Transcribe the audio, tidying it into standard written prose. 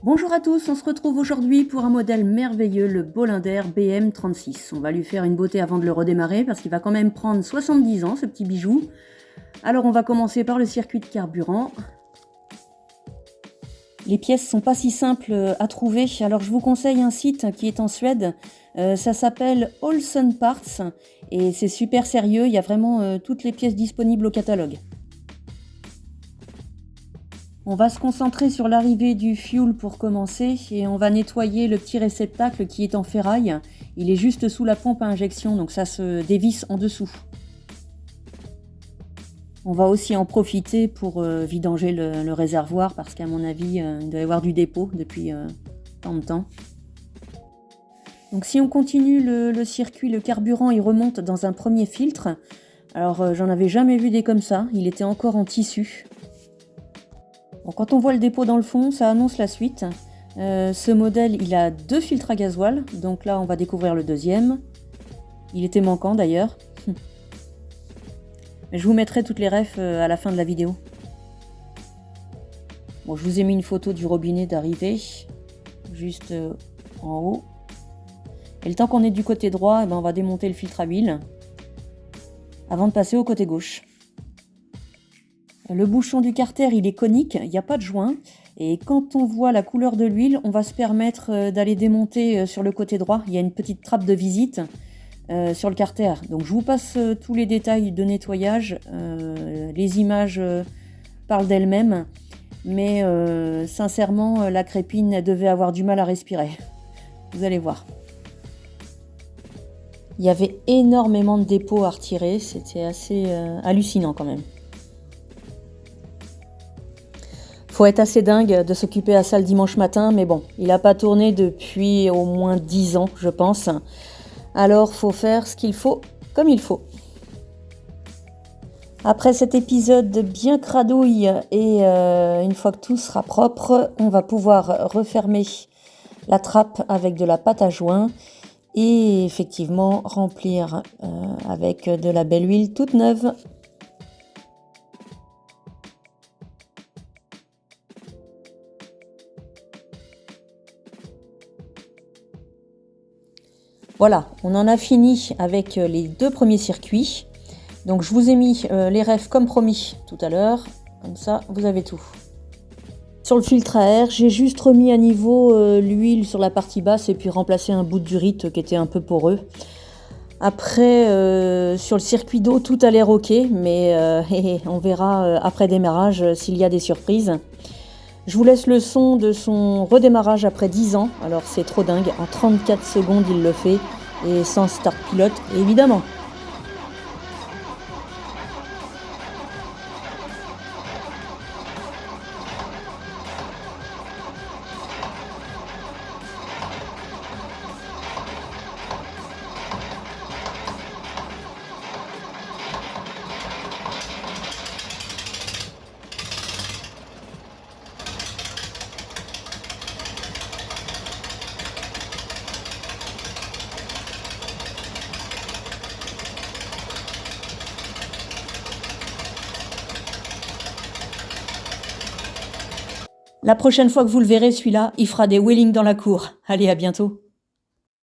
Bonjour à tous, on se retrouve aujourd'hui pour un modèle merveilleux, le Bolinder BM36. On va lui faire une beauté avant de le redémarrer parce qu'il va quand même prendre 70 ans ce petit bijou. Alors on va commencer par le circuit de carburant. Les pièces sont pas si simples à trouver, alors je vous conseille un site qui est en Suède. Ça s'appelle Olsen Parts et c'est super sérieux, il y a vraiment toutes les pièces disponibles au catalogue. On va se concentrer sur l'arrivée du fuel pour commencer et on va nettoyer le petit réceptacle qui est en ferraille. Il est juste sous la pompe à injection, donc ça se dévisse en dessous. On va aussi en profiter pour vidanger le réservoir parce qu'à mon avis, il doit y avoir du dépôt depuis tant de temps. Donc si on continue le circuit, le carburant, il remonte dans un premier filtre. Alors j'en avais jamais vu des comme ça, il était encore en tissu. Bon, quand on voit le dépôt dans le fond, ça annonce la suite. Ce modèle, il a 2 filtres à gasoil, donc là on va découvrir le deuxième. Il était manquant d'ailleurs. Je vous mettrai toutes les refs à la fin de la vidéo. Bon, je vous ai mis une photo du robinet d'arrivée, juste en haut. Et le temps qu'on est du côté droit, eh ben, on va démonter le filtre à huile avant de passer au côté gauche. Le bouchon du carter, il est conique, il n'y a pas de joint. Et quand on voit la couleur de l'huile, on va se permettre d'aller démonter sur le côté droit. Il y a une petite trappe de visite sur le carter. Donc je vous passe tous les détails de nettoyage. Les images parlent d'elles-mêmes. Mais sincèrement, la crépine elle devait avoir du mal à respirer. Vous allez voir. Il y avait énormément de dépôts à retirer. C'était assez hallucinant quand même. Faut être assez dingue de s'occuper à ça le dimanche matin, mais bon, il n'a pas tourné depuis au moins 10 ans, je pense. Alors, faut faire ce qu'il faut, comme il faut. Après cet épisode bien cradouille et une fois que tout sera propre, on va pouvoir refermer la trappe avec de la pâte à joint et effectivement remplir avec de la belle huile toute neuve. Voilà, on en a fini avec les 2 premiers circuits. Donc je vous ai mis les refs comme promis tout à l'heure. Comme ça, vous avez tout. Sur le filtre à air, j'ai juste remis à niveau l'huile sur la partie basse et puis remplacé un bout de durite qui était un peu poreux. Après, sur le circuit d'eau, tout a l'air ok, mais on verra après démarrage s'il y a des surprises. Je vous laisse le son de son redémarrage après 10 ans. Alors c'est trop dingue, en 34 secondes il le fait et sans start pilote évidemment. La prochaine fois que vous le verrez, celui-là, il fera des wheelings dans la cour. Allez, à bientôt.